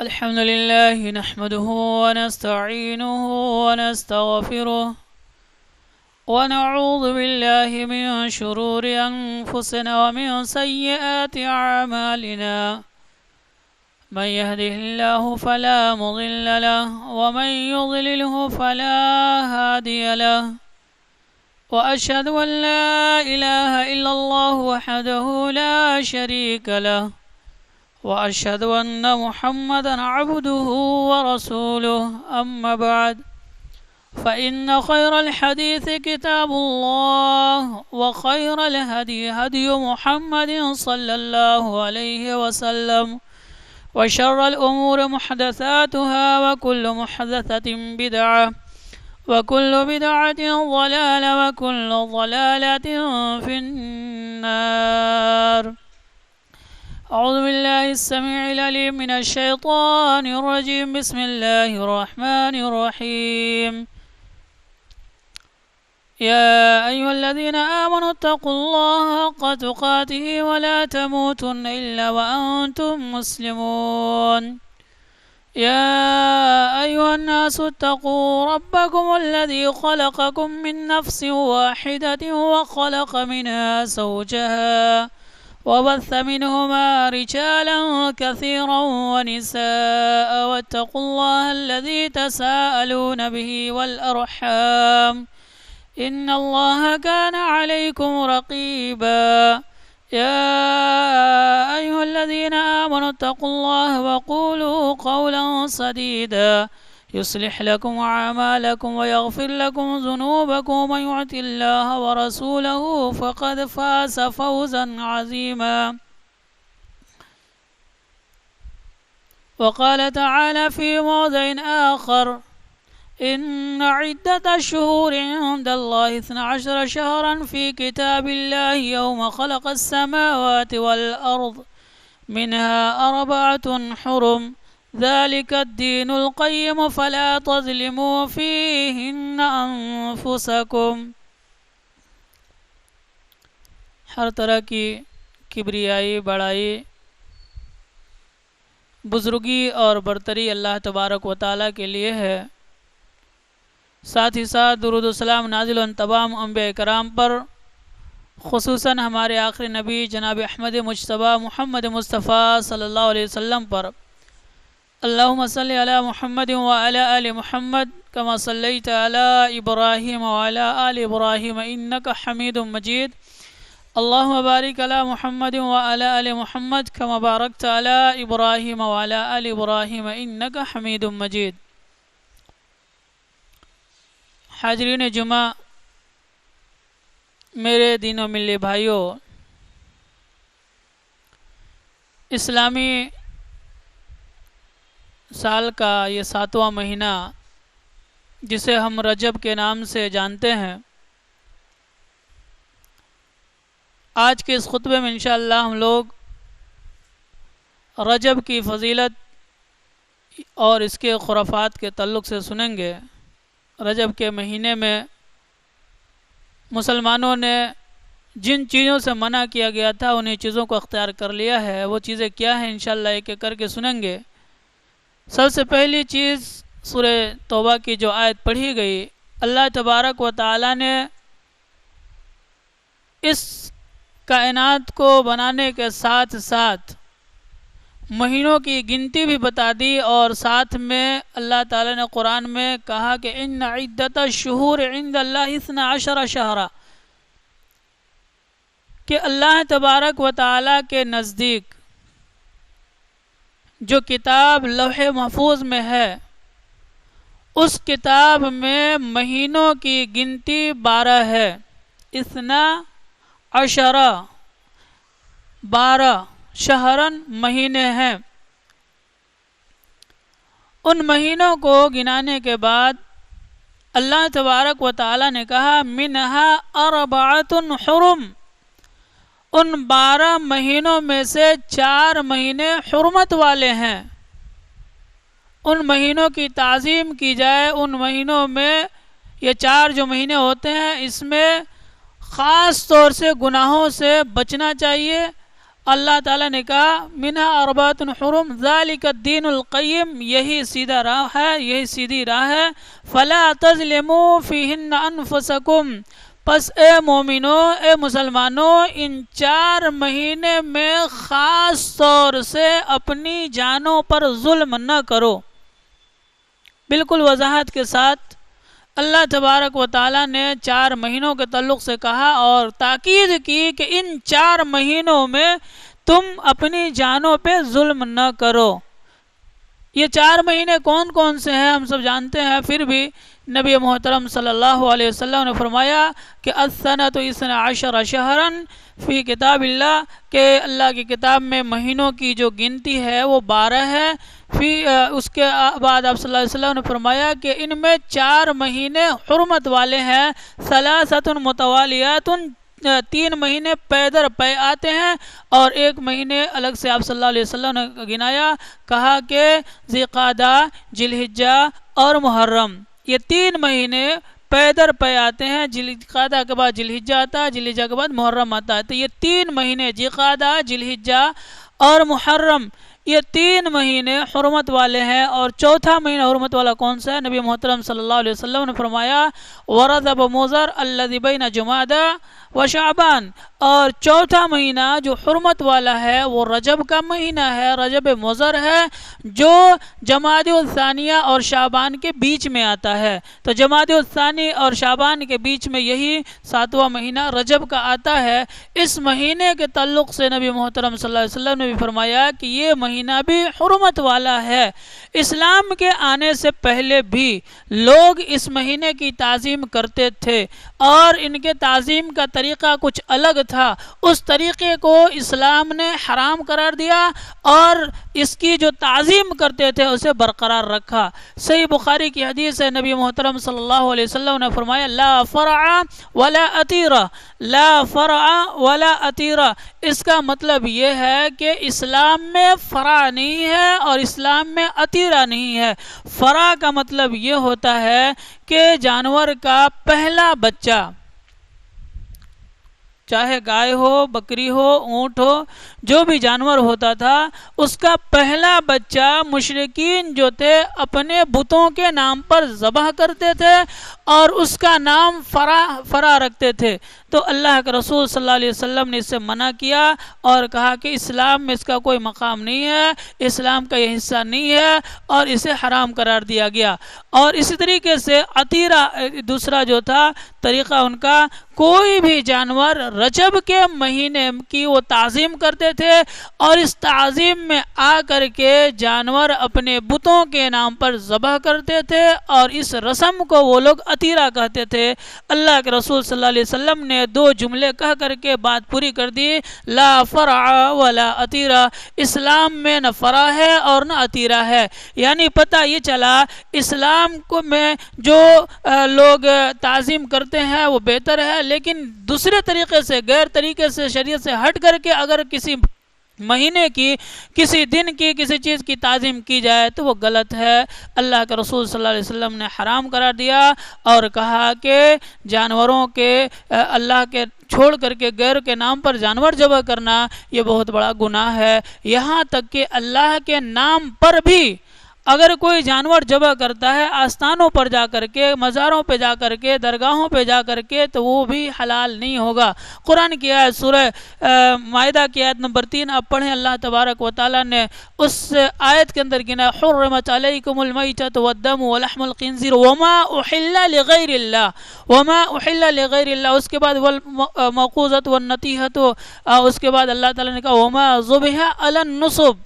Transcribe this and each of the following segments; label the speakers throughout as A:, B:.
A: الحمد لله نحمده ونستعينه ونستغفره ونعوذ بالله من شرور أنفسنا ومن سيئات أعمالنا من يهده الله فلا مضل له ومن يضلله فلا هادي له وأشهد أن لا إله إلا الله وحده لا شريك له وأشهد أن محمدا عبده ورسوله أما بعد فإن خير الحديث كتاب الله وخير الهدي هدي محمد صلى الله عليه وسلم وشر الأمور محدثاتها وكل محدثة بدعة وكل بدعة ضلالة وكل ضلالة في النار. أعوذ بالله السميع العليم من الشيطان الرجيم. بسم الله الرحمن الرحيم. يا أيها الذين آمنوا اتقوا الله حق تقاته ولا تموتن إلا وأنتم مسلمون. يا أيها الناس اتقوا ربكم الذي خلقكم من نفس واحدة وخلق منها زوجها وبث منهما رجالا كثيرا ونساء واتقوا الله الذي تساءلون به والأرحام إن الله كان عليكم رقيبا. يا أيها الذين آمنوا اتقوا الله وقولوا قولا سديدا يصلح لكم أعمالكم ويغفر لكم ذنوبكم ومن يطع الله ورسوله فقد فاز فوزا عظيما. وقال تعالى في موضع آخر إن عدة الشهور عند الله 12 شهرا في كتاب الله يوم خلق السماوات والأرض منها 4 حرم ذلك الدين القيم فلا تظلموا فيهن أنفسكم. ہر طرح کی کبریائی، بڑائی، بزرگی اور برتری اللہ تبارک و تعالیٰ کے لیے ہے. ساتھ ہی ساتھ درود و سلام نازل ان تمام انبیاء کرام پر، خصوصاً ہمارے آخری نبی جناب احمد مجتبیٰ محمد مصطفیٰ صلی اللہ علیہ وسلم پر. اللہم صلی علی محمد وعلی آل محمد کما صلیت علی ابراہیم وعلی آل ابراہیم انک حمید مجید. اللہم بارک علی محمد وعلی آل محمد کما بارکت علی ابراہیم وعلی آل ابراہیم انک حمید مجید. حاضرین جمعہ، میرے دین و ملی بھائیوں، اسلامی سال کا یہ 7واں مہینہ جسے ہم رجب کے نام سے جانتے ہیں، آج کے اس خطبے میں انشاءاللہ ہم لوگ رجب کی فضیلت اور اس کے خرافات کے تعلق سے سنیں گے. رجب کے مہینے میں مسلمانوں نے جن چیزوں سے منع کیا گیا تھا انہیں چیزوں کو اختیار کر لیا ہے. وہ چیزیں کیا ہیں انشاءاللہ ایک ایک کر کے سنیں گے. سب سے پہلی چیز سورہ توبہ کی جو آیت پڑھی گئی، اللہ تبارک و تعالی نے اس کائنات کو بنانے کے ساتھ ساتھ مہینوں کی گنتی بھی بتا دی، اور ساتھ میں اللہ تعالی نے قرآن میں کہا کہ ان عدت الشہور عند اللہ 12 شہرا، کہ اللہ تبارک و تعالی کے نزدیک جو کتاب لوح محفوظ میں ہے، اس کتاب میں مہینوں کی گنتی 12 ہے. 12 شہرن مہینے ہیں. ان مہینوں کو گنانے کے بعد اللہ تبارک و تعالی نے کہا منہا 4 حرم، ان 12 مہینوں میں سے 4 مہینے حرمت والے ہیں. ان مہینوں کی تعظیم کی جائے. ان مہینوں میں یہ 4 جو مہینے ہوتے ہیں، اس میں خاص طور سے گناہوں سے بچنا چاہیے، اللہ تعالیٰ نے کہا منہا اربعۃ حرم ذالک الدین القیم، یہی سیدھا راہ ہے، یہی سیدھی راہ ہے، فلا تظلموا فیہن انفسکم، پس اے مومنو، اے مسلمانوں، ان 4 مہینے میں خاص طور سے اپنی جانوں پر ظلم نہ کرو۔ بالکل وضاحت کے ساتھ اللہ تبارک و تعالیٰ نے 4 مہینوں کے تعلق سے کہا اور تاکید کی کہ ان 4 مہینوں میں تم اپنی جانوں پہ ظلم نہ کرو۔ یہ 4 مہینے کون کون سے ہیں ہم سب جانتے ہیں، پھر بھی نبی محترم صلی اللہ علیہ وسلم نے فرمایا کہ السنۃ 12 شہرا فی کتاب اللہ، کہ اللہ کی کتاب میں مہینوں کی جو گنتی ہے وہ 12 ہے۔ اس کے بعد آپ صلی اللہ علیہ وسلم نے فرمایا کہ ان میں 4 مہینے حرمت والے ہیں، ثلاثۃ متوالیات، 3 مہینے پے در پے آتے ہیں، اور 1 مہینے الگ سے آپ صلی اللہ علیہ وسلم نے گنایا، کہا کہ ذی القعدہ، ذی الحجہ اور محرم، یہ 3 مہینے پے در پے آتے ہیں۔ ذی القعدہ کے بعد ذی الحجہ آتا ہے، ذی الحجہ کے بعد محرم آتا ہے، تو یہ 3 مہینے ذی القعدہ، ذی الحجہ اور محرم، یہ 3 مہینے حرمت والے ہیں۔ اور چوتھا مہینہ حرمت والا کون سا ہے؟ نبی محترم صلی اللہ علیہ وسلم نے فرمایا ورجب مضر الذی بین جمادی و شعبان، اور چوتھا مہینہ جو حرمت والا ہے وہ رجب کا مہینہ ہے، رجب مضر ہے، جو جمادی الثانیہ اور شعبان کے بیچ میں آتا ہے۔ تو جمادی الثانی اور شعبان کے بیچ میں یہی 7واں مہینہ رجب کا آتا ہے۔ اس مہینے کے تعلق سے نبی محترم صلی اللہ علیہ وسلم نے بھی فرمایا کہ یہ مہینہ بھی حرمت والا ہے۔ اسلام کے آنے سے پہلے بھی لوگ اس مہینے کی تعظیم کرتے تھے، اور ان کے تعظیم کا طریقہ کچھ الگ تھا، اس طریقے کو اسلام نے حرام قرار دیا اور اس کی جو تعظیم کرتے تھے اسے برقرار رکھا۔ صحیح بخاری کی حدیث ہے، نبی محترم صلی اللہ علیہ وسلم نے فرمایا لا فرع ولا عتیرہ، لا فرع ولا عتیرہ، اس کا مطلب یہ ہے کہ اسلام میں فرع نہیں ہے اور اسلام میں عتیرہ نہیں ہے۔ فرع کا مطلب یہ ہوتا ہے کہ جانور کا پہلا بچہ، چاہے گائے ہو، بکری ہو، اونٹ ہو، جو بھی جانور ہوتا تھا، اس کا پہلا بچہ مشرکین جو تھے اپنے بتوں کے نام پر ذبح کرتے تھے اور اس کا نام فرع رکھتے تھے۔ تو اللہ کے رسول صلی اللہ علیہ وسلم نے اس سے منع کیا اور کہا کہ اسلام میں اس کا کوئی مقام نہیں ہے، اسلام کا یہ حصہ نہیں ہے، اور اسے حرام قرار دیا گیا۔ اور اسی طریقے سے عتیرہ دوسرا جو تھا طریقہ ان کا، کوئی بھی جانور رجب کے مہینے کی وہ تعظیم کرتے تھے اور اس تعظیم میں آ کر کے جانور اپنے بتوں کے نام پر ذبح کرتے تھے اور اس رسم کو وہ لوگ عتیرہ کہتے تھے۔ اللہ کے رسول صلی اللہ علیہ وسلم نے 2 جملے کہہ کر کے بات پوری کر دی، لا فرع ولا عتیرہ، اسلام میں نہ فرع ہے اور نہ عتیرہ ہے۔ یعنی پتہ یہ چلا اسلام کو میں جو لوگ تعظیم کرتے ہیں وہ بہتر ہے، لیکن دوسرے طریقے سے، غیر طریقے سے، شریعت سے ہٹ کر کے اگر کسی مہینے کی، کسی دن کی، کسی چیز کی تعظیم کی جائے تو وہ غلط ہے۔ اللہ کے رسول صلی اللہ علیہ وسلم نے حرام قرار دیا اور کہا کہ جانوروں کے اللہ کے چھوڑ کر کے غیر کے نام پر جانور ذبح کرنا یہ بہت بڑا گناہ ہے۔ یہاں تک کہ اللہ کے نام پر بھی اگر کوئی جانور ذبح کرتا ہے آستانوں پر جا کر کے، مزاروں پہ جا کر کے، درگاہوں پہ جا کر کے، تو وہ بھی حلال نہیں ہوگا۔ قرآن کی آیت سورہ مائدہ کی آیت نمبر 3 آپ پڑھیں، اللہ تبارک و تعالیٰ نے اس آیت کے اندر گنا حرمت علیکم المیتۃ والدم ولحم الخنزیر وما احل لغیر اللہ، وما احل لغیر اللہ، اس کے بعد والموقوذۃ والنطیحۃ، اس کے بعد اللہ تعالیٰ نے کہا وما ذبح علی النصب،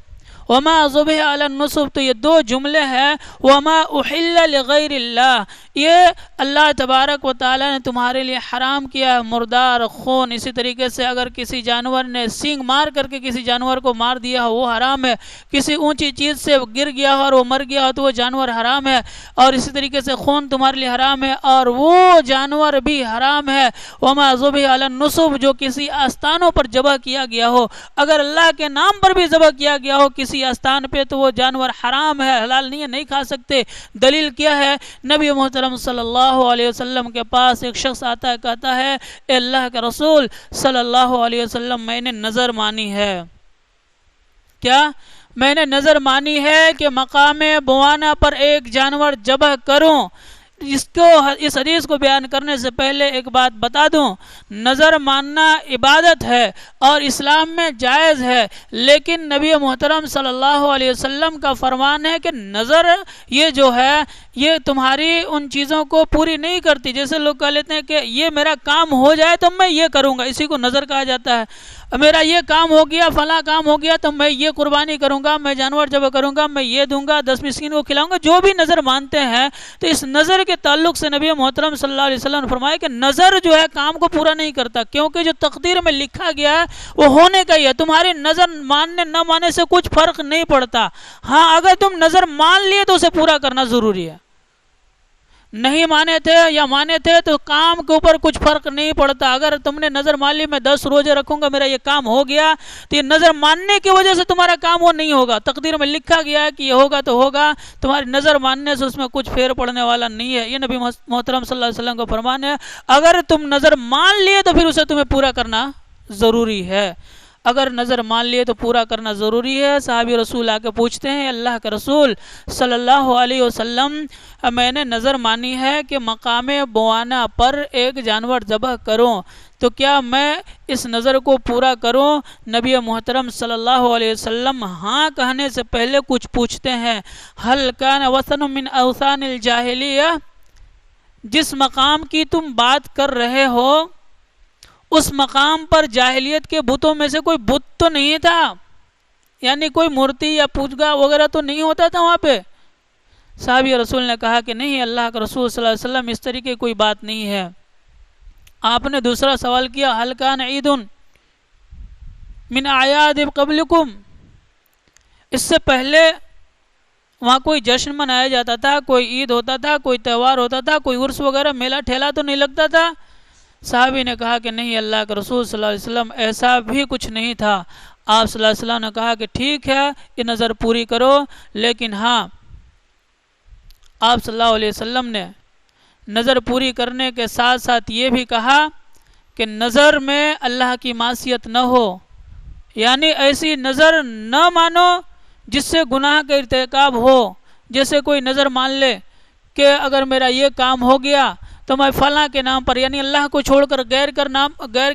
A: وما ذبح علی النصب، تو یہ 2 جملے ہیں، وما احل لغیر اللہ، یہ اللہ تبارک و تعالیٰ نے تمہارے لیے حرام کیا مردار خون۔ اسی طریقے سے اگر کسی جانور نے سینگ مار کر کے کسی جانور کو مار دیا ہو وہ حرام ہے، کسی اونچی چیز سے گر گیا ہو اور وہ مر گیا ہو تو وہ جانور حرام ہے، اور اسی طریقے سے خون تمہارے لیے حرام ہے اور وہ جانور بھی حرام ہے۔ وما ذبح علی النصب، جو کسی آستانوں پر ذبح کیا گیا ہو، اگر اللہ کے نام پر بھی ذبح کیا گیا ہو کسی آستان پہ تو وہ جانور حرام ہے، حلال نہیں ہے، نہیں کھا سکتے۔ دلیل کیا ہے؟ نبی محترم محترم صلی اللہ علیہ وسلم کے پاس ایک شخص آتا ہے، کہتا ہے اے اللہ کے رسول صلی اللہ علیہ وسلم، میں نے نظر مانی ہے. کیا؟ میں نے نظر مانی ہے کہ مقام بوانا پر ایک جانور ذبح کروں. اس حدیث کو بیان کرنے سے پہلے ایک بات بتا دوں، نظر ماننا عبادت ہے اور اسلام میں جائز ہے، لیکن نبی محترم صلی اللہ علیہ وسلم کا فرمان ہے کہ نظر یہ جو ہے یہ تمہاری ان چیزوں کو پوری نہیں کرتی. جیسے لوگ کہہ لیتے ہیں کہ یہ میرا کام ہو جائے تو میں یہ کروں گا، اسی کو نظر کہا جاتا ہے. میرا یہ کام ہو گیا، فلاں کام ہو گیا تو میں یہ قربانی کروں گا، میں جانور ذبح کروں گا، میں یہ دوں گا، 10 مسکین کو کھلاؤں گا. جو بھی نظر مانتے ہیں تو اس نظر کے تعلق سے نبی محترم صلی اللہ علیہ وسلم نے فرمایا کہ نظر جو ہے کام کو پورا نہیں کرتا، کیونکہ جو تقدیر میں لکھا گیا ہے وہ ہونے کا ہی ہے. تمہاری نظر ماننے نہ ماننے سے کچھ فرق نہیں پڑتا. ہاں اگر تم نظر مان لیے تو اسے پورا کرنا ضروری ہے. نہیں مانے تھے یا مانے تھے تو کام کے اوپر کچھ فرق نہیں پڑتا. اگر تم نے نظر مان لی میں 10 روزے رکھوں گا، میرا یہ کام ہو گیا، تو یہ نظر ماننے کی وجہ سے تمہارا کام وہ نہیں ہوگا. تقدیر میں لکھا گیا ہے کہ یہ ہوگا تو ہوگا، تمہاری نظر ماننے سے اس میں کچھ پھیر پڑنے والا نہیں ہے. یہ نبی محترم صلی اللہ علیہ وسلم کا فرمان ہے. اگر تم نظر مان لیے تو پھر اسے تمہیں پورا کرنا ضروری ہے. اگر نظر مان لیے تو پورا کرنا ضروری ہے. صحابی رسول آ کے پوچھتے ہیں اللہ کے رسول صلی اللہ علیہ وسلم، میں نے نظر مانی ہے کہ مقام بوانا پر ایک جانور ذبح کروں، تو کیا میں اس نظر کو پورا کروں؟ نبی محترم صلی اللہ علیہ وسلم ہاں کہنے سے پہلے کچھ پوچھتے ہیں. هل كان وثن من اوثان الجاہلیہ، جس مقام کی تم بات کر رہے ہو اس مقام پر جاہلیت کے بتوں میں سے کوئی بت تو نہیں تھا؟ یعنی کوئی مورتی یا پوجگا وغیرہ تو نہیں ہوتا تھا وہاں پہ؟ صحابی رسول نے کہا کہ نہیں، اللہ کے رسول صلی اللہ علیہ وسلم اس طریقے کوئی بات نہیں ہے. آپ نے دوسرا سوال کیا هل كان عید من اعیاد قبلکم، اس سے پہلے وہاں کوئی جشن منایا جاتا تھا، کوئی عید ہوتا تھا، کوئی تہوار ہوتا تھا، کوئی عرس وغیرہ میلہ ٹھیلا تو نہیں لگتا تھا؟ صحابی نے کہا کہ نہیں اللہ کے رسول صلی اللہ علیہ وسلم ایسا بھی کچھ نہیں تھا. آپ صلی اللہ علیہ وسلم نے کہا کہ ٹھیک ہے یہ نظر پوری کرو، لیکن ہاں آپ صلی اللہ علیہ وسلم نے نظر پوری کرنے کے ساتھ ساتھ یہ بھی کہا کہ نظر میں اللہ کی معصیت نہ ہو، یعنی ایسی نظر نہ مانو جس سے گناہ کا ارتکاب ہو. جیسے کوئی نظر مان لے کہ اگر میرا یہ کام ہو گیا تو میں فلاں کے نام پر، یعنی اللہ کو چھوڑ کر غیر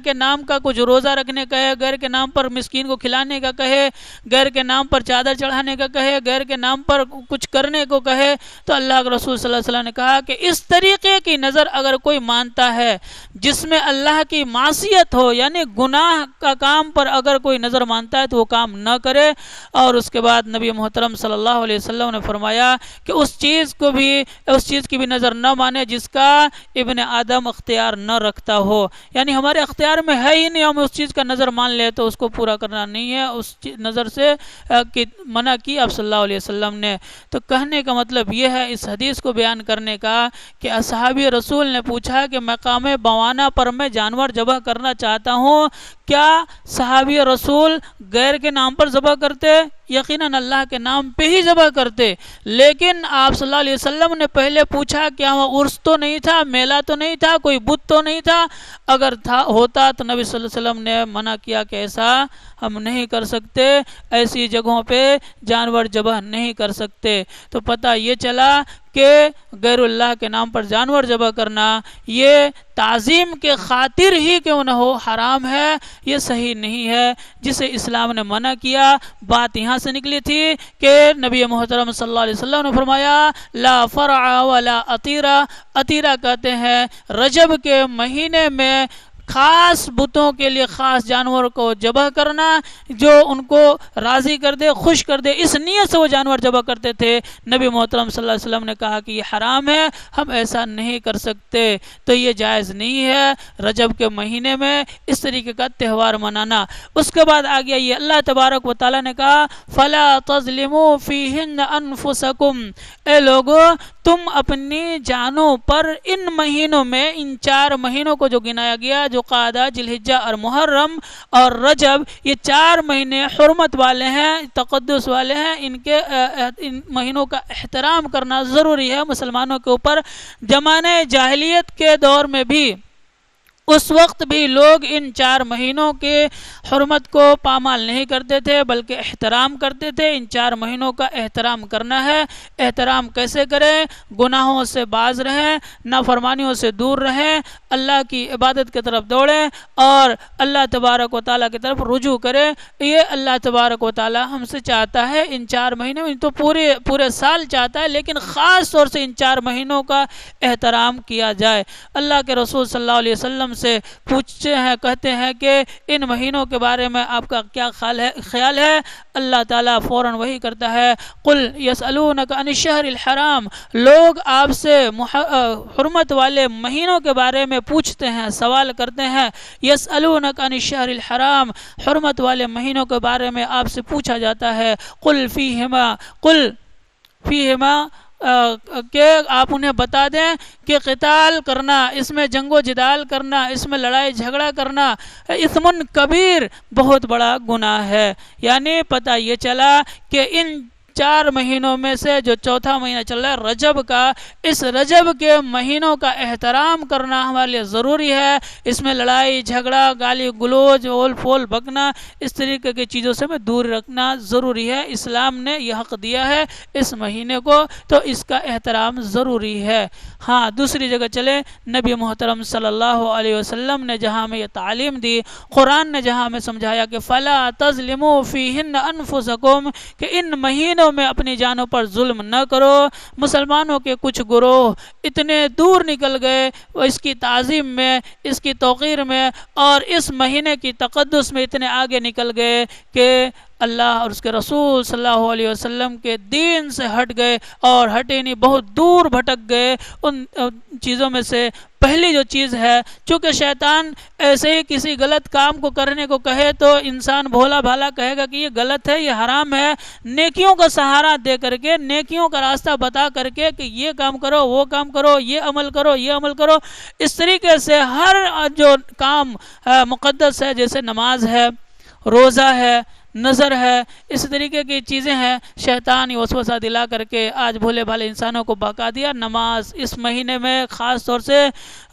A: کے نام کا کچھ روزہ رکھنے کہے، غیر کے نام پر مسکین کو کھلانے کا کہے، غیر کے نام پر چادر چڑھانے کا کہے، غیر کے نام پر کچھ کرنے کو کہے، تو اللہ کے رسول صلی اللہ علیہ وسلم نے کہا کہ اس طریقے کی نظر اگر کوئی مانتا ہے جس میں اللہ کی معصیت ہو، یعنی گناہ کا کام پر اگر کوئی نظر مانتا ہے تو وہ کام نہ کرے. اور اس کے بعد نبی محترم صلی اللہ علیہ وسلم نے فرمایا کہ اس چیز کی بھی نظر نہ مانے جس کا ابن آدم اختیار نہ رکھتا ہو. یعنی ہمارے اختیار میں ہے ہی نہیں، ہم اس چیز کا نظر مان لے تو اس کو پورا کرنا نہیں ہے. اس نظر سے منع کی آپ صلی اللہ علیہ وسلم نے. تو کہنے کا مطلب یہ ہے اس حدیث کو بیان کرنے کا کہ اصحابی رسول نے پوچھا کہ مقام بوانا پر میں جانور ذبح کرنا چاہتا ہوں، کیا صحابی رسول غیر کے نام پر ذبح کرتے؟ یقیناً اللہ کے نام پہ ہی ذبح کرتے. لیکن آپ صلی اللہ علیہ وسلم نے پہلے پوچھا کیا وہ عرس تو نہیں تھا، میلہ تو نہیں تھا، کوئی بت تو نہیں تھا؟ اگر ہوتا تو نبی صلی اللہ علیہ وسلم نے منع کیا کہ ایسا ہم نہیں کر سکتے، ایسی جگہوں پہ جانور ذبح نہیں کر سکتے. تو پتہ یہ چلا کہ غیر اللہ کے نام پر جانور ذبح کرنا یہ تعظیم کے خاطر ہی کیوں نہ ہو حرام ہے، یہ صحیح نہیں ہے جسے اسلام نے منع کیا. بات یہاں سے نکلی تھی کہ نبی محترم صلی اللہ علیہ وسلم نے فرمایا لا فرع ولا عطیرہ. عطیرہ کہتے ہیں رجب کے مہینے میں خاص بتوں کے لیے خاص جانور کو ذبح کرنا جو ان کو راضی کر دے، خوش کر دے، اس نیت سے وہ جانور ذبح کرتے تھے. نبی محترم صلی اللہ علیہ وسلم نے کہا کہ یہ حرام ہے، ہم ایسا نہیں کر سکتے. تو یہ جائز نہیں ہے رجب کے مہینے میں اس طریقے کا تہوار منانا. اس کے بعد آ گیا یہ اللہ تبارک و تعالیٰ نے کہا فَلَا تَظْلِمُوا فِيهِنَّ أَنفُسَكُمْ، اے لوگو تم اپنی جانوں پر ان مہینوں میں، ان 4 مہینوں کو جو گنایا گیا، جو قعدہ، ذوالحجہ اور محرم اور رجب، یہ 4 مہینے حرمت والے ہیں، تقدس والے ہیں، ان مہینوں کا احترام کرنا ضروری ہے مسلمانوں کے اوپر۔ زمانے جاہلیت کے دور میں بھی، اس وقت بھی لوگ ان 4 مہینوں کے حرمت کو پامال نہیں کرتے تھے بلکہ احترام کرتے تھے۔ ان 4 مہینوں کا احترام کرنا ہے۔ احترام کیسے کریں؟ گناہوں سے باز رہیں، نافرمانیوں سے دور رہیں، اللہ کی عبادت کی طرف دوڑیں اور اللہ تبارک و تعالیٰ کی طرف رجوع کریں۔ یہ اللہ تبارک و تعالیٰ ہم سے چاہتا ہے۔ ان 4 مہینوں میں تو پورے سال چاہتا ہے، لیکن خاص طور سے ان 4 مہینوں کا احترام کیا جائے۔ اللہ کے رسول صلی اللہ علیہ وسلم سے پوچھتے ہیں، کہتے ہیں کہ ان مہینوں کے بارے میں آپ کا کیا خیال ہے؟ اللہ تعالیٰ فوراً وہی کرتا ہے، قل یسألونک عن الشہر الحرام، لوگ آپ سے حرمت والے مہینوں کے بارے میں پوچھتے ہیں، سوال کرتے ہیں۔ یسألونک عن الشہر الحرام، حرمت والے مہینوں کے بارے میں آپ سے پوچھا جاتا ہے، قل فیہما کہ آپ انہیں بتا دیں کہ قتال کرنا، اس میں جنگ و جدال کرنا، اس میں لڑائی جھگڑا کرنا، اثم کبیر، بہت بڑا گناہ ہے۔ یعنی پتہ یہ چلا کہ ان 4 مہینوں میں سے جو چوتھا مہینہ چل رہا ہے رجب کا، اس رجب کے مہینوں کا احترام کرنا ہمارے لیے ضروری ہے۔ اس میں لڑائی جھگڑا، گالی گلوچ، اول پھول بکنا، اس طریقے کی چیزوں سے میں دور رکھنا ضروری ہے۔ اسلام نے یہ حق دیا ہے اس مہینے کو، تو اس کا احترام ضروری ہے۔ ہاں، دوسری جگہ چلے، نبی محترم صلی اللہ علیہ وسلم نے جہاں ہمیں یہ تعلیم دی، قرآن نے جہاں ہمیں سمجھایا کہ فَلَا تَظْلِمُوا فِيهِنَّ أَنفُسَكُمْ، کہ ان مہینوں میں اپنی جانوں پر ظلم نہ کرو۔ مسلمانوں کے کچھ گروہ اتنے دور نکل گئے اس کی تعظیم میں، اس کی توقیر میں اور اس مہینے کی تقدس میں اتنے آگے نکل گئے کہ اللہ اور اس کے رسول صلی اللہ علیہ وسلم کے دین سے ہٹ گئے، اور ہٹے نہیں، بہت دور بھٹک گئے۔ ان چیزوں میں سے پہلی جو چیز ہے، چونکہ شیطان ایسے ہی کسی غلط کام کو کرنے کو کہے تو انسان بھولا بھالا کہے گا کہ یہ غلط ہے، یہ حرام ہے۔ نیکیوں کا سہارا دے کر کے، نیکیوں کا راستہ بتا کر کے کہ یہ کام کرو، وہ کام کرو، یہ عمل کرو، یہ عمل کرو، اس طریقے سے ہر جو کام مقدس ہے، جیسے نماز ہے، روزہ ہے، نظر ہے، اس طریقے کی چیزیں ہیں، شیطان یہ وسوسہ دلا کر کے آج بھولے بھالے انسانوں کو بہکا دیا۔ نماز اس مہینے میں خاص طور سے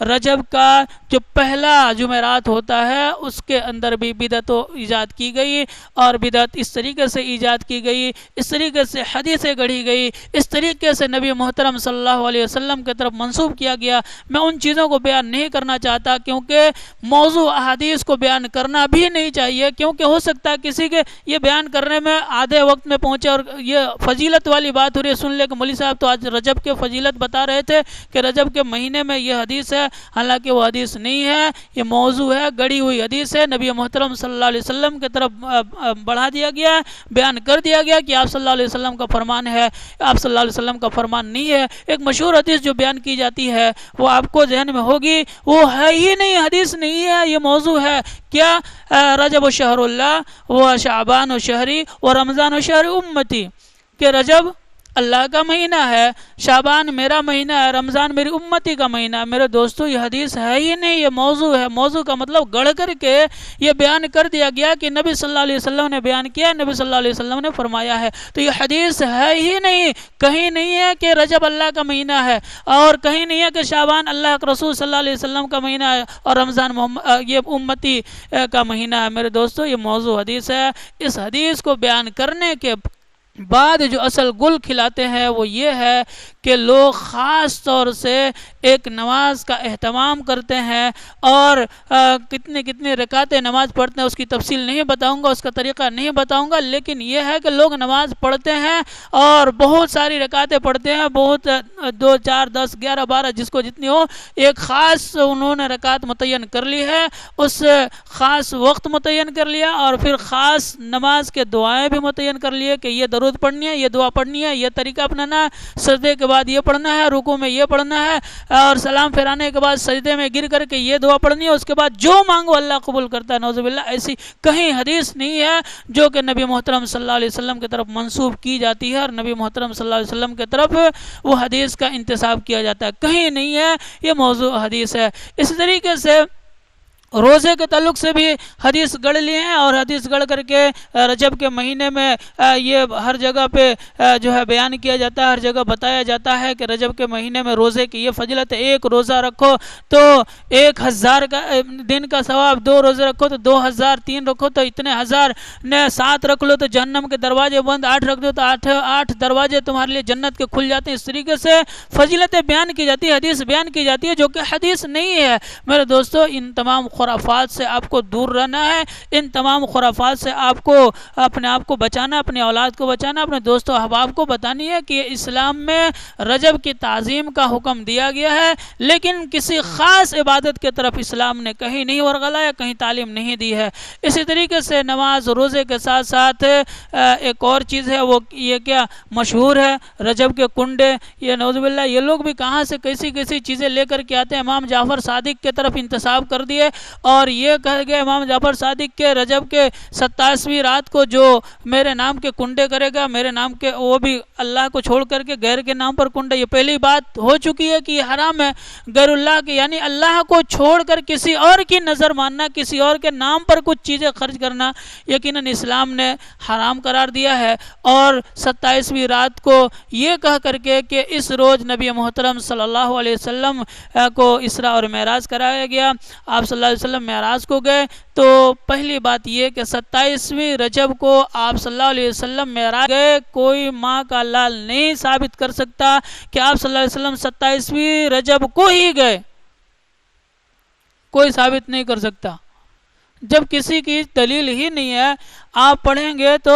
A: رجب کا جو پہلا جمعرات ہوتا ہے اس کے اندر بھی بدعت ایجاد کی گئی، اور بدعت اس طریقے سے ایجاد کی گئی، اس طریقے سے حدیثیں گڑھی گئی، اس طریقے سے نبی محترم صلی اللہ علیہ وسلم کی طرف منسوب کیا گیا۔ میں ان چیزوں کو بیان نہیں کرنا چاہتا کیونکہ موضوع احادیث کو بیان کرنا بھی نہیں چاہیے، کیونکہ ہو سکتا ہے کسی کے یہ بیان کرنے میں آدھے وقت میں پہنچے اور یہ فضیلت والی بات ہو رہی ہے، سن لے کہ مولوی صاحب تو آج رجب کے فضیلت بتا رہے تھے کہ رجب کے مہینے میں یہ حدیث ہے، حالانکہ وہ حدیث نہیں ہے، یہ موضوع ہے، گڑی ہوئی حدیث ہے، نبی محترم صلی اللہ علیہ وسلم کی طرف بڑھا دیا گیا، بیان کر دیا گیا کہ آپ صلی اللہ علیہ وسلم کا فرمان ہے، آپ صلی اللہ علیہ وسلم کا فرمان نہیں ہے۔ ایک مشہور حدیث جو بیان کی جاتی ہے وہ آپ کو ذہن میں ہوگی، وہ ہے ہی نہیں، حدیث نہیں ہے، یہ موضوع ہے۔ کیا؟ رجب و شہر اللہ و شعبان و شہری و رمضان و شہر امتی، کہ رجب اللہ کا مہینہ ہے، شعبان میرا مہینہ ہے، رمضان میری امتی کا مہینہ ہے۔ میرے دوستو یہ حدیث ہے ہی نہیں، یہ موضوع ہے۔ موضوع کا مطلب گڑھ کر کے یہ بیان کر دیا گیا کہ نبی صلی اللہ علیہ وسلم نے بیان کیا، نبی صلی اللہ علیہ وسلم نے فرمایا ہے، تو یہ حدیث ہے ہی نہیں۔ کہیں نہیں ہے کہ رجب اللہ کا مہینہ ہے، اور کہیں نہیں ہے کہ شعبان اللہ کے رسول صلی اللہ علیہ وسلم کا مہینہ ہے، اور رمضان یہ امتی کا مہینہ ہے۔ میرے دوستو یہ موضوع حدیث ہے۔ اس حدیث کو بیان کرنے کے بعد جو اصل گل کھلاتے ہیں وہ یہ ہے کہ لوگ خاص طور سے ایک نماز کا اہتمام کرتے ہیں، اور کتنے رکعتیں نماز پڑھتے ہیں اس کی تفصیل نہیں بتاؤں گا، اس کا طریقہ نہیں بتاؤں گا، لیکن یہ ہے کہ لوگ نماز پڑھتے ہیں اور بہت ساری رکعتیں پڑھتے ہیں، بہت 2 4 10 11 12 جس کو جتنی ہو، ایک خاص انہوں نے رکعت متعین کر لی ہے، اس خاص وقت متعین کر لیا، اور پھر خاص نماز کے دعائیں بھی متعین کر لیے کہ یہ درود پڑھنی ہے، یہ دعا پڑھنی ہے، یہ طریقہ اپنانا ہے، سجدے کے بعد یہ پڑھنا ہے، رکوع میں یہ پڑھنا ہے، اور سلام پھیرانے کے بعد سجدے میں گر کر کے یہ دعا پڑھنی ہے، اس کے بعد جو مانگو اللہ قبول کرتا ہے۔ نعوذ باللہ ایسی کہیں حدیث نہیں ہے جو کہ نبی محترم صلی اللہ علیہ وسلم کی طرف منسوب کی جاتی ہے اور نبی محترم صلی اللہ علیہ وسلم کی طرف وہ حدیث کا انتساب کیا جاتا ہے، کہیں نہیں ہے، یہ موضوع حدیث ہے۔ اس طریقے سے روزے کے تعلق سے بھی حدیث گڑھ لیے ہیں، اور حدیث گڑھ کر کے رجب کے مہینے میں یہ ہر جگہ پہ جو ہے بیان کیا جاتا ہے، ہر جگہ بتایا جاتا ہے کہ رجب کے مہینے میں روزے کی یہ فضیلت ہے، ایک روزہ رکھو تو 1000 کا دن کا ثواب، 2 روزے رکھو تو 2000، 3 رکھو تو اتنے ہزار، 7 رکھ لو تو جہنم کے دروازے بند، 8 رکھ دو تو 8 دروازے تمہارے لیے جنت کے کھل جاتے ہیں۔ اس طریقے سے فضیلتیں بیان کی جاتی ہے، حدیث بیان کی جاتی ہے جو کہ حدیث نہیں ہے۔ میرے دوستو، ان تمام خرافات سے آپ کو دور رہنا ہے، ان تمام خرافات سے آپ کو اپنے آپ کو بچانا، اپنی اولاد کو بچانا، اپنے دوستوں احباب کو بتانی ہے کہ اسلام میں رجب کی تعظیم کا حکم دیا گیا ہے، لیکن کسی خاص عبادت کے طرف اسلام نے کہیں نہیں ورغلایا، کہیں تعلیم نہیں دی ہے۔ اسی طریقے سے نماز روزے کے ساتھ ساتھ ایک اور چیز ہے، وہ یہ کیا مشہور ہے، رجب کے کنڈے، یہ نعوذ باللہ یہ لوگ بھی کہاں سے کیسی کیسی چیزیں لے کر کے آتے ہیں۔ امام جعفر صادق کے طرف انتساب کر دیے اور یہ کہہ گئے امام جعفر صادق کے رجب کے 27ویں رات کو جو میرے نام کے کنڈے کرے گا، میرے نام کے، وہ بھی اللہ کو چھوڑ کر کے غیر کے نام پر کنڈے۔ یہ پہلی بات ہو چکی ہے کہ یہ حرام ہے، غیر اللہ کے یعنی اللہ کو چھوڑ کر کسی اور کی نظر ماننا، کسی اور کے نام پر کچھ چیزیں خرچ کرنا یقیناً اسلام نے حرام قرار دیا ہے۔ اور 27ویں رات کو یہ کہہ کر کے کہ اس روز نبی محترم صلی اللہ علیہ وسلم کو اسراء اور معراج کرایا گیا، آپ صلی اللہ علیہ وسلم معراج کو گئے، تو پہلی بات یہ کہ 27ویں رجب کو آپ صلی اللہ علیہ وسلم معراج گئے، کوئی ماں کا لال نہیں ثابت کر سکتا کہ آپ صلی اللہ علیہ وسلم 27ویں رجب کو ہی گئے، کوئی ثابت نہیں کر سکتا۔ جب کسی کی دلیل ہی نہیں ہے، آپ پڑھیں گے تو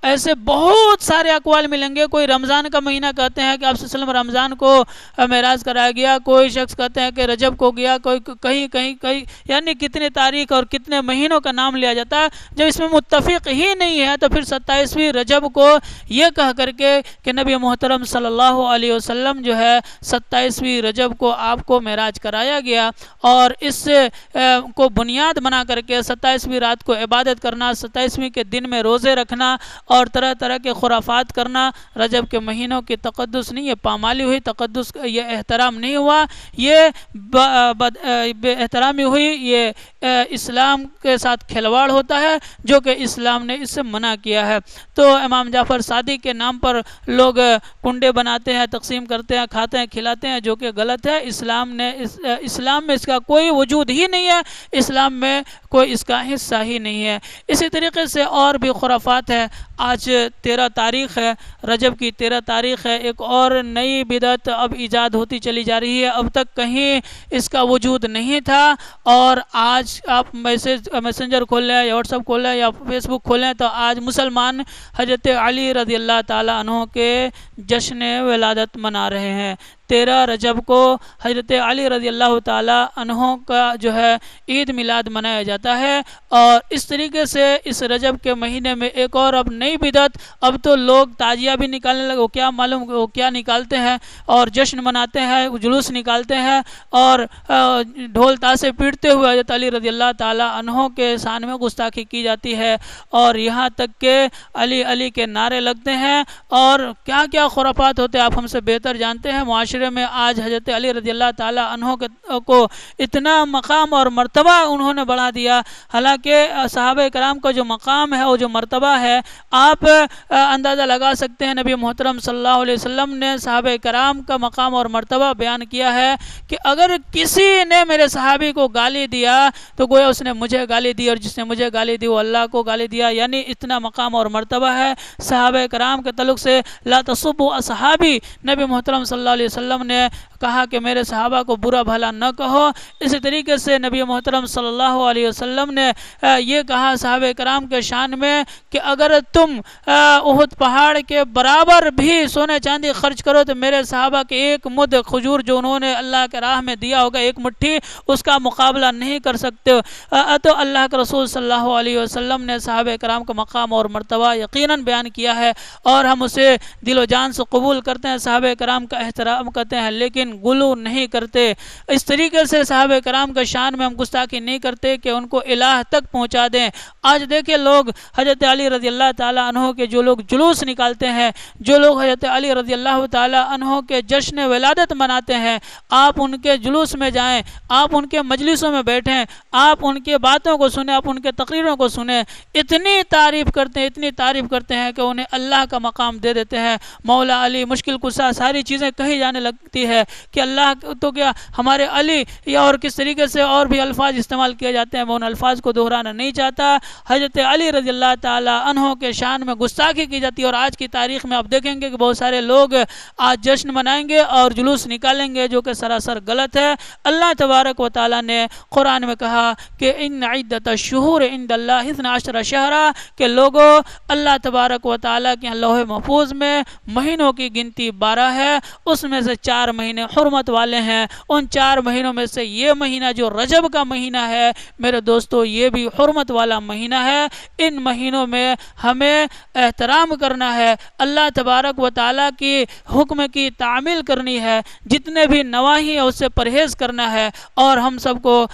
A: ایسے بہت سارے اقوال ملیں گے۔ کوئی رمضان کا مہینہ کہتے ہیں کہ آپ صلی اللہ علیہ وسلم رمضان کو معراج کرایا گیا، کوئی شخص کہتے ہیں کہ رجب کو گیا، کوئی کہیں یعنی کتنے تاریخ اور کتنے مہینوں کا نام لیا جاتا ہے۔ جب اس میں متفق ہی نہیں ہے تو پھر 27ویں رجب کو یہ کہہ کر کے کہ نبی محترم صلی اللہ علیہ وسلم جو ہے 27ویں رجب کو آپ کو معراج کرایا گیا، اور اس کو بنیاد بنا کر کے 27ویں رات کو عبادت کرنا، 27ویں کے دن میں روزے رکھنا اور طرح طرح کے خرافات کرنا رجب کے مہینوں کی تقدس نہیں، یہ پامالی ہوئی، تقدس یہ احترام نہیں ہوا، یہ بے احترامی ہوئی، یہ اسلام کے ساتھ کھلواڑ ہوتا ہے جو کہ اسلام نے اس سے منع کیا ہے۔ تو امام جعفر صادق کے نام پر لوگ کنڈے بناتے ہیں، تقسیم کرتے ہیں، کھاتے ہیں، کھلاتے ہیں، جو کہ غلط ہے۔ اسلام میں اس کا کوئی وجود ہی نہیں ہے، اسلام میں کوئی اس کا حصہ ہی نہیں ہے۔ اسی طریقے سے اور بھی خرافات ہے۔ آج 13 تاریخ ہے، رجب کی 13 تاریخ ہے، ایک اور نئی بدعت اب ایجاد ہوتی چلی جا رہی ہے، اب تک کہیں اس کا وجود نہیں تھا، اور آج آپ میسنجر کھول لیں یا واٹس ایپ کھول لیں یا فیس بک کھولیں تو آج مسلمان حضرت علی رضی اللہ تعالیٰ عنہ کے جشن ولادت منا رہے ہیں۔ 13 رجب کو حضرت علی رضی اللہ تعالیٰ عنہ کا جو ہے عید میلاد منایا جاتا ہے، اور اس طریقے سے اس رجب کے مہینے میں ایک اور اب نئی بدعت، اب تو لوگ تعزیہ بھی نکالنے لگے، وہ کیا معلوم وہ کیا نکالتے ہیں، اور جشن مناتے ہیں، جلوس نکالتے ہیں، اور ڈھول تاشے پیٹتے ہوئے حضرت علی رضی اللہ تعالیٰ عنہ کے شان میں گستاخی کی جاتی ہے، اور یہاں تک کہ علی علی کے نعرے لگتے ہیں، اور کیا کیا خرافات ہوتے ہیں آپ ہم سے بہتر جانتے ہیں۔ معاشرے میں آج حضرت علی رضی اللہ تعالیٰ عنہ کو اتنا مقام اور مرتبہ انہوں نے بڑھا دیا، حالانکہ صحابہ کرام کا جو مقام ہے، وہ جو مرتبہ ہے، آپ اندازہ لگا سکتے ہیں۔ نبی محترم صلی اللہ علیہ وسلم نے صحابہ کرام کا مقام اور مرتبہ بیان کیا ہے کہ اگر کسی نے میرے صحابی کو گالی دیا تو گویا اس نے مجھے گالی دی، اور جس نے مجھے گالی دی وہ اللہ کو گالی دیا، یعنی اتنا مقام اور مرتبہ ہے صحابہ کرام کے تعلق سے۔ لا تسبوا اصحابی، نبی محترم صلی اللہ علیہ وسلم نے کہا کہ میرے صحابہ کو برا بھلا نہ کہو۔ اسی طریقے سے نبی محترم صلی اللہ علیہ وسلم نے یہ کہا صحابہ کرام کے شان میں کہ اگر تم احد پہاڑ کے برابر بھی سونے چاندی خرچ کرو تو میرے صحابہ کے ایک مد کھجور جو انہوں نے اللہ کے راہ میں دیا ہوگا، ایک مٹھی، اس کا مقابلہ نہیں کر سکتے۔ تو اللہ کے رسول صلی اللہ علیہ وسلم نے صحابہ کرام کا مقام اور مرتبہ یقیناً بیان کیا ہے، اور ہم اسے دل و جان سے قبول کرتے ہیں، صحابہ کرام کا احترام کرتے ہیں، لیکن لیکن غلو نہیں کرتے۔ اس طریقے سے صحابہ کرام کا شان میں ہم گستاخی نہیں کرتے کہ ان کو الہ تک پہنچا دیں۔ آج دیکھیں لوگ حضرت علی رضی اللہ تعالیٰ عنہ کے جو لوگ جلوس نکالتے ہیں، جو لوگ حضرت علی رضی اللہ تعالیٰ عنہ کے جشن ولادت مناتے ہیں، آپ ان کے جلوس میں جائیں، آپ ان کے مجلسوں میں بیٹھیں، آپ ان کی باتوں کو سنیں، آپ ان کے تقریروں کو سنیں، اتنی تعریف کرتے ہیں کہ انہیں اللہ کا مقام دے دیتے ہیں۔ مولا علی، مشکل کشا، ساری چیزیں کہی جانے لگتی ہے کہ اللہ تو کیا ہمارے علی، یا اور کس طریقے سے اور بھی الفاظ استعمال کیے جاتے ہیں، میں ان الفاظ کو دہرانا نہیں چاہتا۔ حضرت علی رضی اللہ تعالیٰ عنہ کے شان میں گستاخی کی جاتی ہے، اور آج کی تاریخ میں آپ دیکھیں گے کہ بہت سارے لوگ آج جشن منائیں گے اور جلوس نکالیں گے، جو کہ سراسر غلط ہے۔ اللہ تبارک و تعالیٰ نے قرآن میں کہا کہ ان عدت الشہور عند اللہ 12 شہرا، کہ لوگوں اللہ تبارک و تعالیٰ کے لوح محفوظ میں مہینوں کی گنتی 12 ہے، اس میں سے 4 مہینے حرمت والے ہیں۔ ان 4 مہینوں میں سے یہ مہینہ جو رجب کا مہینہ ہے میرے دوستو، یہ بھی حرمت والا مہینہ ہے۔ ان مہینوں میں ہمیں احترام کرنا ہے، اللہ تبارک و تعالیٰ کی حکم کی تعمیل کرنی ہے، جتنے بھی نواہی ہیں اس سے پرہیز کرنا ہے، اور ہم سب کو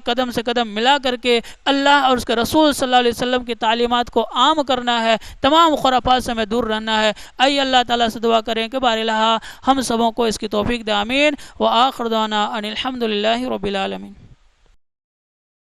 A: قدم سے قدم ملا کر کے اللہ اور اس کے رسول صلی اللہ علیہ وسلم کی تعلیمات کو عام کرنا ہے، تمام خرافات سے ہمیں دور رہنا ہے۔ آئیے اللہ تعالیٰ سے دعا کریں کہ بار الہ ہم سبوں کو اس کی توفیق دے، آمین۔ وآخر دعوانا ان الحمد للہ رب العالمین۔